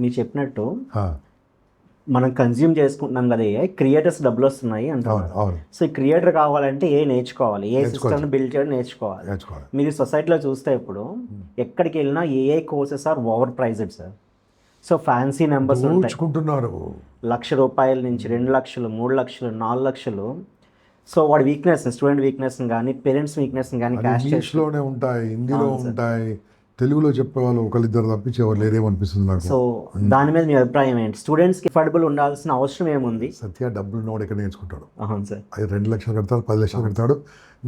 మీరు చెప్పినట్టు ఆ, మనం కన్జ్యూమ్ చేసుకుంటున్నాం కదా క్రియేటర్స్ డబ్బులు వస్తున్నాయి అవును అంటున్నారు. అవును సో ఈ క్రియేటర్ కావాలంటే నేర్చుకోవాలి, నేర్చుకోవచ్చు. సిస్టమ్ని బిల్డ్ చేయడం నేర్చుకోవాలి. నేర్చుకోవాలి. మీరు సొసైటీలో చూస్తే ఇప్పుడు ఎక్కడికి వెళ్ళినా courses are over priced sir. So fancy numbers ఉంటాయి, దోచుకుంటున్నారు. ₹1,00,000 నుంచి 2,00,000, 3,00,000, 4,00,000. సో వాడి వీక్నెస్, స్టూడెంట్ వీక్నెస్ కానీ పేరెంట్స్ వీక్నెస్ కానీ అది క్యాష్ చేసి ఇంగ్లీష్లోనే ఉంటాయి, హిందీలో అవును సార్. ఉంటాయి, తెలుగులో చెప్పేవాళ్ళు ఒకళ్ళిద్దరు తప్పించి ఎవరు లేరేమనిపిస్తుంది నాకు. సో దాని మీద మీ అభిప్రాయం ఏంటి? స్టూడెంట్స్కి అఫోర్డబుల్ ఉండాల్సిన అవసరం ఏముంది? సత్య డబ్బులు నోడు ఎక్కడ నేర్చుకుంటాడు? అవును సార్. అది 2 లక్షలు కడతాడు, 10 లక్షలు కడతాడు.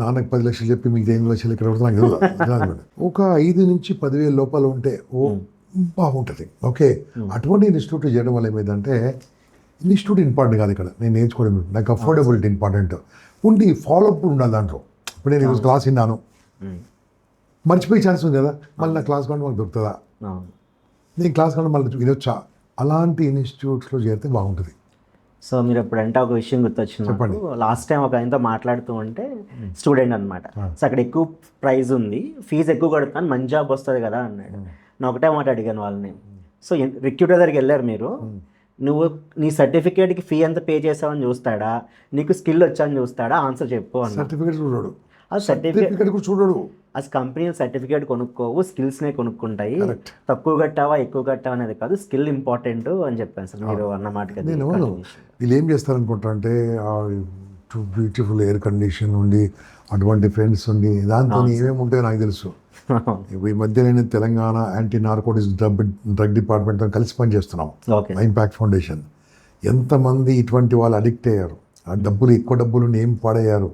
నాన్నకు 10 లక్షలు చెప్పి మీకు 8 లక్షలు ఇక్కడ కడతాడు, నాకు తెలియదు. ఒక 5 నుంచి 10,000 లోపల ఉంటే బాగుంటుంది. ఓకే, అటువంటి ఇన్స్టిట్యూట్ చేయడం వల్ల ఏమైందంటే ఇన్స్టిట్యూట్ ఇంపార్టెంట్ కాదు ఇక్కడ, నేను నేర్చుకోవడం నాకు అఫోర్డబిలిటీ ఇంపార్టెంట్ ఉండి ఫాలోఅప్ ఉండాలి దాంట్లో. ఇప్పుడు నేను ఈరోజు క్లాస్ విన్నాను, మర్చిపోయే ఛాన్స్ ఉంది కదా, మళ్ళీ నా క్లాస్ కావాలి మనకు దొరుకుతుందా, అవును. నేను క్లాస్ కావాలి మళ్ళీ వినొచ్చా, అలాంటి ఇన్స్టిట్యూట్స్లో చేరితే బాగుంటుంది. సో మీరు ఎప్పుడంటే ఒక విషయం గుర్తొచ్చింది చెప్పండి. నాకు. లాస్ట్ టైం ఒక ఆయనతో మాట్లాడుతూ ఉంటే స్టూడెంట్ అనమాట. సో అక్కడ ఎక్కువ ప్రైస్ ఉంది, ఫీజు ఎక్కువ కడుతున్నాను, మంచి జాబ్ వస్తుంది కదా అన్నాడు. నేను ఒకటే మాట అడిగాను వాళ్ళని, సో రిక్రూటర్ దగ్గరికి వెళ్ళారు మీరు, నువ్వు నీ సర్టిఫికేట్కి ఫీ ఎంత పే చేసావని చూస్తాడా, నీకు స్కిల్ వచ్చా అని చూస్తాడా, ఆన్సర్ చెప్పు అన్న. సర్టిఫికేట్ చూడడు, అది సర్టిఫికేట్ కూడా చూడడు. అది కంపెనీలు సర్టిఫికేట్ కొనుక్కోవు, స్కిల్స్నే కొనుక్కుంటాయి. Correct. తక్కువ కట్టావా ఎక్కువ కట్టావా అనేది కాదు, స్కిల్ ఇంపార్టెంట్ అని చెప్పాను సార్ మీరు అన్నమాట కదా. నేను వీళ్ళు ఏం చేస్తారనుకుంటా అంటే బ్యూటిఫుల్ ఎయిర్ కండిషన్ ఉండి అటువంటి ఫ్రెండ్స్ ఉండి దాంతో ఏమేమి ఉంటాయో నాకు తెలుసు. ఈ మధ్య నేను తెలంగాణ యాంటీ నార్కోటిక్స్ డ్రగ్ డిపార్ట్మెంట్తో కలిసి పనిచేస్తున్నాం, ఓకే. Impact foundation. ఎంతమంది ఇటువంటి వాళ్ళు అడిక్ట్ అయ్యారు, ఆ డబ్బులు ఎక్కువ డబ్బులు ఏం పాడయ్యారు.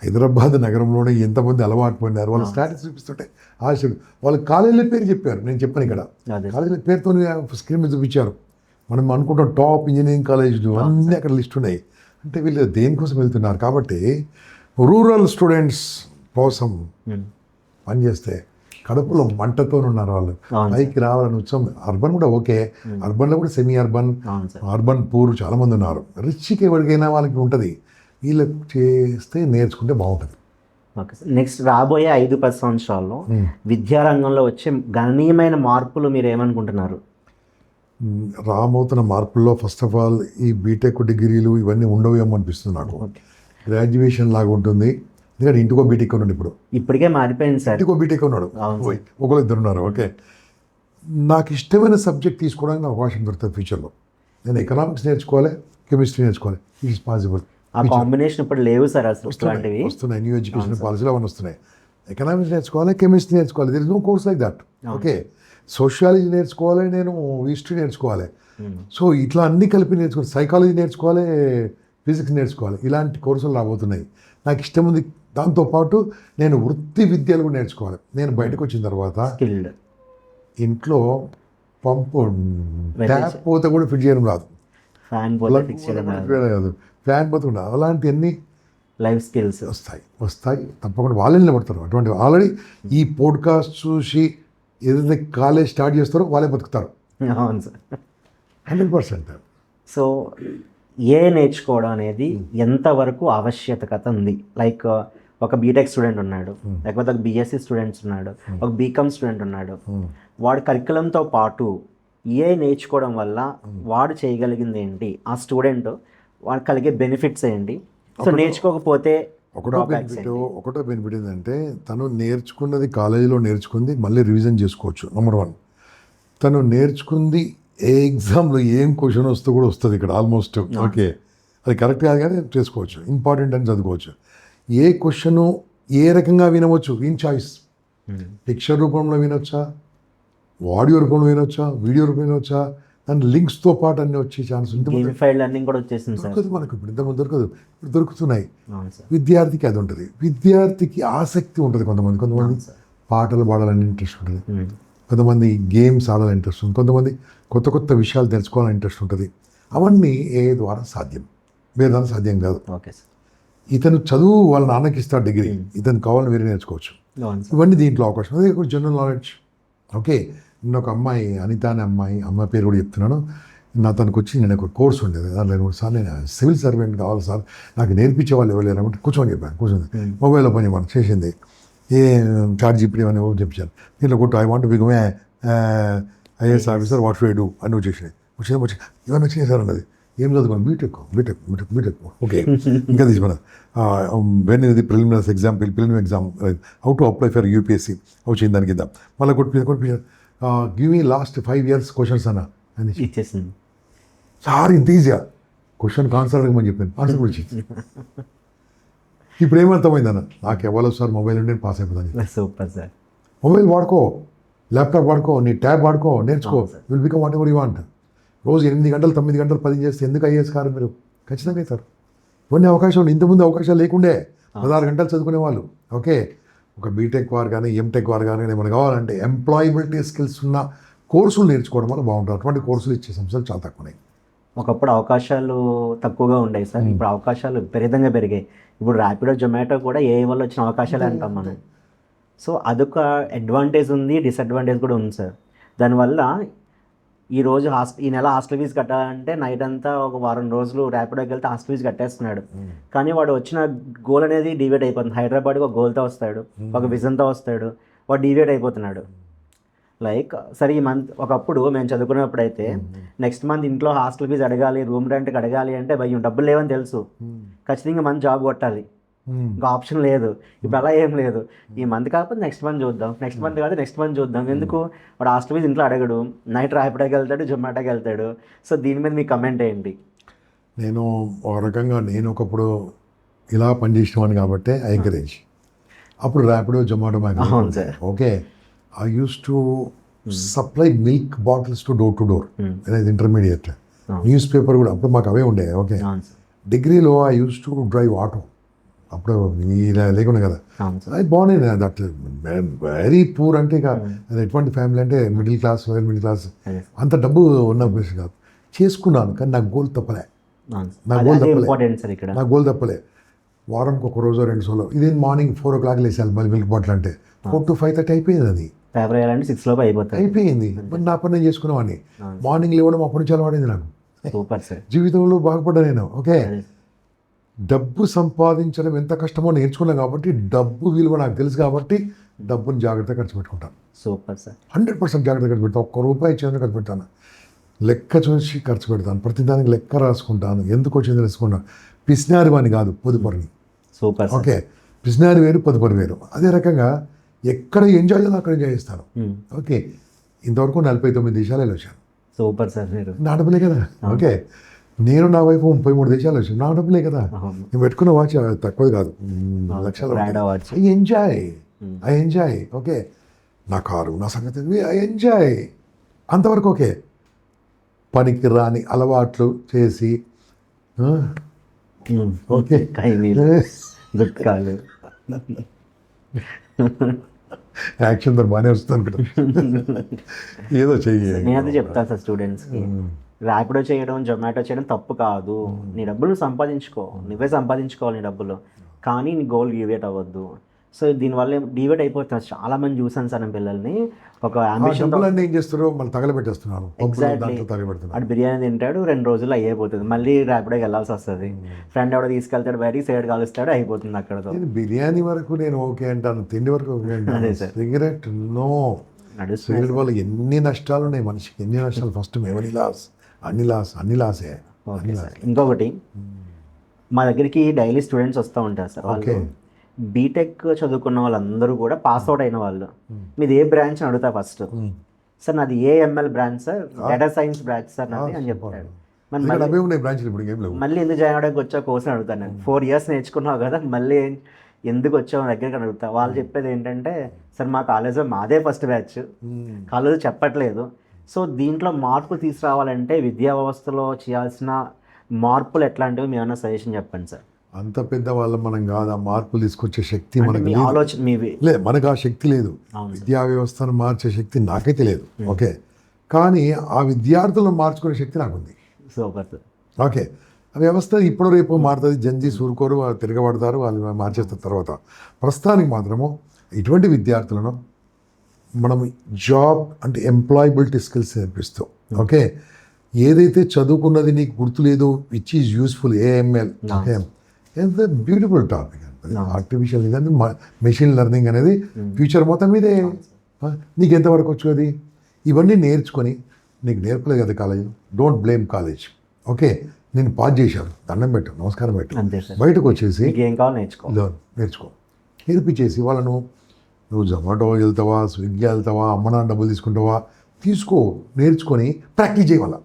హైదరాబాద్ నగరంలోనే ఎంతమంది అలవాటు పొందారు. వాళ్ళ స్టాటస్ చూపిస్తుంటే ఆశలు, వాళ్ళ కాలేజీల పేరు చెప్పారు. నేను చెప్పాను ఇక్కడ అదే. కాలేజీల పేరుతో స్క్రీన్ మీద చూపించారు. మనం అనుకుంటాం టాప్ ఇంజనీరింగ్ కాలేజీలు అన్నీ అక్కడ లిస్ట్ ఉన్నాయి. అంటే వీళ్ళు దేనికోసం వెళ్తున్నారు. కాబట్టి రూరల్ స్టూడెంట్స్ కోసం పనిచేస్తే కడుపులో మంటతో ఉన్నారు వాళ్ళు, అవును పైకి రావాలని ఉత్సవం. అర్బన్ కూడా ఓకే, అర్బన్లో కూడా సెమీ అర్బన్, అవును సార్. అర్బన్ పూర్ చాలామంది ఉన్నారు. రిచ్కి ఎవరికైనా వాళ్ళకి ఉంటుంది. వీళ్ళకి చేస్తే నేర్చుకుంటే బాగుంటుంది. Okay sir. నెక్స్ట్ రాబోయే 5-10 సంవత్సరాల్లో విద్యారంగంలో వచ్చే గణనీయమైన మార్పులు మీరు ఏమనుకుంటున్నారు? రాబోతున్న మార్పుల్లో ఫస్ట్ ఆఫ్ ఆల్ ఈ బీటెక్ డిగ్రీలు ఇవన్నీ ఉండవేమో అనిపిస్తుంది నాకు. గ్రాడ్యుయేషన్ లాగా ఉంటుంది, ఎందుకంటే ఇంటికో బీటెక్ ఉన్నాడు. ఇప్పుడు ఇప్పటికే మారిపోయింది సార్. ఇంటికో బీటెక్ ఉన్నాడు, ఒకరు ఇద్దరు ఉన్నారు. ఓకే, నాకు ఇష్టమైన సబ్జెక్ట్ తీసుకోవడానికి నాకు అవకాశం దొరుకుతుంది ఫ్యూచర్లో. నేను ఎకనామిక్స్ నేర్చుకోవాలి, కెమిస్ట్రీ నేర్చుకోవాలి, ఇట్ ఈస్ పాసిబుల్. ఆ కాంబినేషన్ ఇప్పుడు లేవు సార్ అసలు. వస్తున్నాయి న్యూ ఎడ్యుకేషన్ పాలసీలు అవన్నీ వస్తున్నాయి. ఎకనామిక్స్ నేర్చుకోవాలి, కెమిస్ట్రీ నేర్చుకోవాలి, there is no course like that. Okay, sociology నేర్చుకోవాలి, నేను హిస్టరీ నేర్చుకోవాలి. సో ఇట్లా అన్నీ కలిపి నేర్చుకోవాలి, సైకాలజీ నేర్చుకోవాలి, ఫిజిక్స్ నేర్చుకోవాలి. ఇలాంటి కోర్సులు రాబోతున్నాయి. నాకు ఇష్టం ఉంది. దాంతోపాటు నేను వృత్తి విద్యలు కూడా నేర్చుకోవాలి. నేను బయటకు వచ్చిన తర్వాత స్కిల్డ్ ఇంట్లో పంపు ట్యాప్ పోతే కూడా ఫిట్ చేయడం రాదు, ఫ్యాన్ పోతే ఫిక్స్ చేయడం కాదు, ఫ్యాన్ పోతే కూడా అలాంటి అన్నీ లైఫ్ స్కిల్స్ వస్తాయి తప్పకుండా. వాళ్ళే నిలబడతారు. అటువంటి ఆల్రెడీ ఈ పోడ్కాస్ట్ చూసి ఏదైతే కాలేజ్ స్టార్ట్ చేస్తారో వాళ్ళే బతుకుతారు. అవును సార్, 100%. సో నేర్చుకోవడం అనేది ఎంతవరకు ఆవశ్యకత ఉంది? లైక్ ఒక బీటెక్ స్టూడెంట్ ఉన్నాడు, లేకపోతే ఒక బీఎస్సీ స్టూడెంట్స్ ఉన్నాడు, ఒక బీకామ్ స్టూడెంట్ ఉన్నాడు. వాడు కరికులంతో పాటు నేర్చుకోవడం వల్ల వాడు చేయగలిగింది ఏంటి, ఆ స్టూడెంట్ వాడు కలిగే బెనిఫిట్స్ ఏంటి? సో నేర్చుకోకపోతే ఒకటో బెనిఫిట్ ఏంటంటే తను నేర్చుకున్నది కాలేజీలో నేర్చుకుంది మళ్ళీ రివిజన్ చేసుకోవచ్చు. నెంబర్ 1, తను నేర్చుకుంది ఏ ఎగ్జామ్లో ఏం క్వశ్చన్ వస్తూ కూడా వస్తుంది ఇక్కడ ఆల్మోస్ట్. ఓకే, అది కరెక్ట్ కాదు కానీ చేసుకోవచ్చు, ఇంపార్టెంట్ అని చదువుకోవచ్చు. ఏ క్వశ్చను ఏ రకంగా వినవచ్చు, ఇన్ చాయిస్. పిక్చర్ రూపంలో వినొచ్చా, ఆడియో రూపంలో వినొచ్చా, వీడియో రూపంలో వినొచ్చా, దాని లింక్స్తో పాటు అన్నీ వచ్చే ఛాన్స్ ఉంటుంది. లెర్నింగ్ కూడా వచ్చేసింది సార్. దొరకదు మనకు ఇప్పుడు, ఇంతకుముందు దొరకదు, ఇప్పుడు దొరుకుతున్నాయి. విద్యార్థికి అది ఉంటుంది. విద్యార్థికి ఆసక్తి ఉంటుంది. కొంతమంది పాటలు పాడాలని ఇంట్రెస్ట్ ఉంటుంది, కొంతమంది గేమ్స్ ఆడాలని ఇంట్రెస్ట్ ఉంటుంది, కొంతమంది కొత్త కొత్త విషయాలు తెలుసుకోవాలని ఇంట్రెస్ట్ ఉంటుంది. అవన్నీ ఏ ద్వారా సాధ్యం, వేరే ద్వారా సాధ్యం కాదు. Okay sir. ఇతను చదువు వాళ్ళ నాన్నకి ఇస్తాడు డిగ్రీ, ఇతను కావాలని వేరే నేర్చుకోవచ్చు. ఇవన్నీ దీంట్లో అవకాశం. అదే జనరల్ నాలెడ్జ్. ఓకే, నేను ఒక అమ్మాయి, అనిత అనే అమ్మాయి పేరు కూడా చెప్తున్నాను. తనకు వచ్చి నేను ఒక కోర్స్ ఉండేది, దాంట్లో సార్ నేను సివిల్ సర్వెంట్ కావాలి సార్, నాకు నేర్పించే వాళ్ళు ఎవరు లేరు అంటే కూర్చొని చెప్పాను. కూర్చొని మొబైల్లో పని మనం చేసింది, ఏ చాట్ జీపీటీ అని చెప్పించాను. దీంట్లో కొట్టు, I want become a IAS officer what should I do అని నువ్వు చేసినాయి వచ్చి ఇవన్నీ వచ్చినాయి సార్ అన్నది ఏం చదువుకోండి బీటెక్ ఓకే ఇంకా తీసుకున్నా వెన్ ఇది preliminary exam how to apply for UPSC వచ్చింది దానికి ఇద్దాం మళ్ళీ కొట్టి give me last 5 years questions అన్న అని ఇచ్చేసింది. సార్ ఇంత ఈజీగా క్వశ్చన్ ఆన్సర్ అడగమని చెప్పాను ఆన్సర్ కూడా ఇచ్చింది. ఇప్పుడు ఏమర్థమైంది అన్న నాకు ఎవరు సార్ మొబైల్ ఉంటే పాస్ అయిపోతాను. Super sir. మొబైల్ వాడుకో, ల్యాప్టాప్ వాడుకో, నీ ట్యాబ్ వాడుకో, నేర్చుకో, will become what ever you want. రోజు 8 గంటలు 9 గంటలు 10 చేస్తే ఎందుకు అయ్యేసి కారు మీరు ఖచ్చితంగా అవుతారు. కొన్ని అవకాశాలు ఇంతకుముందు అవకాశాలు లేకుండే 16 గంటలు చదువుకునే వాళ్ళు. ఓకే, ఒక బీటెక్ వారు కానీ ఎంటెక్ వారు కానీ ఏమైనా కావాలంటే ఎంప్లాయబిలిటీ స్కిల్స్ ఉన్న కోర్సులు నేర్చుకోవడం వల్ల బాగుంటుంది. అటువంటి కోర్సులు ఇచ్చే సంస్థలు చాలా తక్కువనే. ఒకప్పుడు అవకాశాలు తక్కువగా ఉండేవి సార్, ఇప్పుడు అవకాశాలు విపరీతంగా పెరిగాయి. ఇప్పుడు ర్యాపిడో జొమాటో కూడా ఏ వల్ల వచ్చిన అవకాశాలే అంటాం మనం. సో అదొక అడ్వాంటేజ్ ఉంది, డిసడ్వాంటేజ్ కూడా ఉంది సార్. దానివల్ల ఈ నెల హాస్టల్ ఫీజు కట్టాలంటే నైట్ అంతా ఒక వారం రోజులు ర్యాపిడోకి వెళ్తే హాస్టల్ ఫీజు కట్టేస్తున్నాడు. కానీ వాడు వచ్చిన గోల్ అనేది డివైడ్ అయిపోతుంది. హైదరాబాద్కి ఒక గోల్తో వస్తాడు, ఒక విజన్తో వస్తాడు, వాడు డివైడ్ అయిపోతున్నాడు. లైక్ సరే ఈ మంత్ ఒకప్పుడు మేము చదువుకున్నప్పుడు అయితే నెక్స్ట్ మంత్ ఇంట్లో హాస్టల్ ఫీజు అడగాలి, రూమ్ రెంట్కి అడగాలి అంటే భయం, డబ్బులు లేవని తెలుసు, ఖచ్చితంగా మంత్ జాబ్ కొట్టాలి, ఇంకా ఆప్షన్ లేదు. ఇప్పుడు అలా ఏం లేదు, ఈ మంత్ కాకపోతే నెక్స్ట్ మంత్ చూద్దాం, నెక్స్ట్ మంత్ కాదు నెక్స్ట్ మంత్ చూద్దాం. ఎందుకు వాడు హాస్టల్ ఫీజు ఇంట్లో అడగడు, నైట్ ర్యాపిడోకి వెళ్తాడు, జొమాటోకి వెళ్తాడు. సో దీని మీద మీ కమెంట్ ఏంటి? నేను ఒక రకంగా ఒకప్పుడు ఇలా పనిచేసేవాడిని కాబట్టి ఐ ఎంకరేజ్. అప్పుడు ర్యాపిడో జొమాటో మాకు okay, I used to supply milk bottles to door to door. అనేది ఇంటర్మీడియట్. న్యూస్ పేపర్ కూడా అప్పుడు మాకు అవే ఉండే. ఓకే, డిగ్రీలో I use to drive auto. అప్పుడు ఇలా లేకుండా కదా, అది బాగుంది. దట్ వెరీ పూర్ అంటే ఇక ఎటువంటి ఫ్యామిలీ అంటే మిడిల్ క్లాస్ అంత డబ్బు ఉన్న ప్లేస్ కాదు. చేసుకున్నాను కానీ నాకు గోల్ తప్పలే. నా గోల్ తప్పలే. వారంకి ఒక రోజు 2 రోజులు ఇదే మార్నింగ్ 4 o'clock లేసాను మళ్ళీ మిల్క్ బాటిల్ అంటే 4 to 5:30 అయిపోయింది. అది పేపర్ వేయాలంటే 6 లోపు అయిపోయింది. నా పని నేను చేసుకునేవాడిని. మార్నింగ్ లేవడం అప్పటి నుంచి అలవాడింది నాకు. జీవితంలో బాగుపడ్డా నేను. ఓకే, డబ్బు సంపాదించడం ఎంత కష్టమో నేర్చుకున్నాను కాబట్టి డబ్బు విలువ నాకు తెలుసు కాబట్టి డబ్బుని జాగ్రత్తగా ఖర్చు పెట్టుకుంటాను. Super sir. 100% జాగ్రత్తగా ఖర్చు పెడతాను. ₹1 ఇచ్చేందుకు ఖర్చు పెడతాను. లెక్క చూసి ఖర్చు పెడతాను. ప్రతిదానికి లెక్క రాసుకుంటాను. ఎందుకు వచ్చింది తెలుసుకుంటాను. పిసినారి వాడిని కాదు, పొదుపరిని. సూపర్. ఓకే, పిసినారి వేరు, పొదుపరి వేరు. అదే రకంగా ఎక్కడ ఎంజాయ్ చేయాలో అక్కడ ఎంజాయ్ చేస్తాను. ఓకే, ఇంతవరకు 49 దేశాలు వెళ్ళొచ్చాను. Super sir. మీరు నా డబ్బులే కదా. ఓకే, నేను నా వైపు 33 దేశాలు వచ్చాను. నా డబ్బులే కదా. నేను పెట్టుకున్న వాచ్ తక్కువది కాదు, లక్షలు. I enjoy. ఓకే, నా కారు, నా సంగతి ఐ ఎంజాయ్. అంతవరకు ఓకే. పనికి రాని అలవాట్లు చేసి ఓకే యాక్షన్ తో బాగానే వస్తుంది కదా, ఏదో చెయ్యి. నేను అదే చెప్తాను సార్ స్టూడెంట్స్కి, ర్యాపిడో చేయడం, జొమాటో చేయడం తప్పు కాదు. నీ డబ్బులు సంపాదించుకో, నువ్వే సంపాదించుకోవాలి నీ డబ్బులు, కానీ నీ గోల్ డివేట్ అవ్వద్దు. సో దీనివల్ల డివేట్ అయిపోతున్నారు. చాలా మంది చూసాను సార్ నేను పిల్లల్ని, ఒక అంబిషన్ ఏం చేస్తారు, మళ్ళీ తగలబెట్టేస్తున్నారు. అటు బిర్యానీ తింటాడు, 2 రోజుల్లో అయిపోతుంది, మళ్ళీ ర్యాపిడోకి వెళ్ళాల్సి వస్తుంది. ఫ్రెండ్ ఎవడో తీసుకెళ్తాడు, బయటికి సైడ్ కాలుస్తాడు, అయిపోతుంది అక్కడతో. బిర్యానీ వరకు నేను ఓకే అంటాను, తిండి వరకు ఓకే అంటాను. Cigarette no. సిగరెట్ వల్ల ఎన్ని నష్టాలు ఉన్నాయి మనిషికి, ఎన్ని నష్టాలు. ఫస్ట్ మెమరీ లాస్, అన్ని లాసే. ఇంకొకటి, మా దగ్గరికి డైలీ స్టూడెంట్స్ వస్తూ ఉంటారు సార్. వాళ్ళు బీటెక్ చదువుకున్న వాళ్ళందరూ కూడా పాస్ అవుట్ అయిన వాళ్ళు. మీది ఏ బ్రాంచ్ అని అడుగుతా ఫస్ట్. సార్ నాది AML branch sir, data science branch sir నాది అని చెప్తాడు. మళ్ళీ ఎందుకు జాయిన్ అవడానికి వచ్చావు కోర్స్ అని అడుగుతాను నేను. 4 years నేర్చుకున్నావు కదా, మళ్ళీ ఎందుకు వచ్చావు దగ్గరికి అడుగుతా. వాళ్ళు చెప్పేది ఏంటంటే, సార్ మా కాలేజ్లో మాదే ఫస్ట్ బ్యాచ్, కాలేజ్ చెప్పట్లేదు. సో దీంట్లో మార్పులు తీసుకురావాలంటే విద్యా వ్యవస్థలో చేయాల్సిన మార్పులు ఎట్లాంటివి మీ ఏమైనా సజెషన్ చెప్పండి సార్. అంత పెద్ద వాళ్ళం మనం కాదు, ఆ మార్పులు తీసుకొచ్చే శక్తి మనకు లేదు. మనకు ఆ శక్తి లేదు. విద్యా వ్యవస్థను మార్చే శక్తి నాకైతే లేదు. ఓకే, కానీ ఆ విద్యార్థులను మార్చుకునే శక్తి నాకుంది. ఓకే, ఆ వ్యవస్థ ఇప్పుడు రేపు మారుతుంది. జంజీ సూరుకోరు, వాళ్ళు తిరగబడతారు, వాళ్ళు మార్చేస్తారు. తర్వాత ప్రస్తుతానికి మాత్రము ఇటువంటి విద్యార్థులను మనం జాబ్ అంటే ఎంప్లాయబిలిటీ స్కిల్స్ నేర్పిస్తాం. ఓకే, ఏదైతే చదువుకున్నది నీకు గుర్తులేదు, which is useful, AML. Okay, ఎంత beautiful topic. Artificial machine learning అనేది ఫ్యూచర్ మొత్తం మీదే. నీకు ఎంతవరకు వచ్చు అది? ఇవన్నీ నేర్చుకొని నీకు నేర్పలేదు కదా college, don't blame college. Okay, నేను పాస్ చేశాను, దండం పెట్టు, నమస్కారం పెట్టు, అంతే సార్. బయటకు వచ్చేసి మీకు ఏం కావాలో నేర్చుకో. నేర్చుకో. నేర్పించేసి వాళ్ళను నువ్వు జొమాటో వెళ్తావా, స్విగ్గీ వెళ్తావా, అమ్మ నాన్న డబ్బులు తీసుకుంటావా, తీసుకో, నేర్చుకొని ప్రాక్టీస్ చేయాల.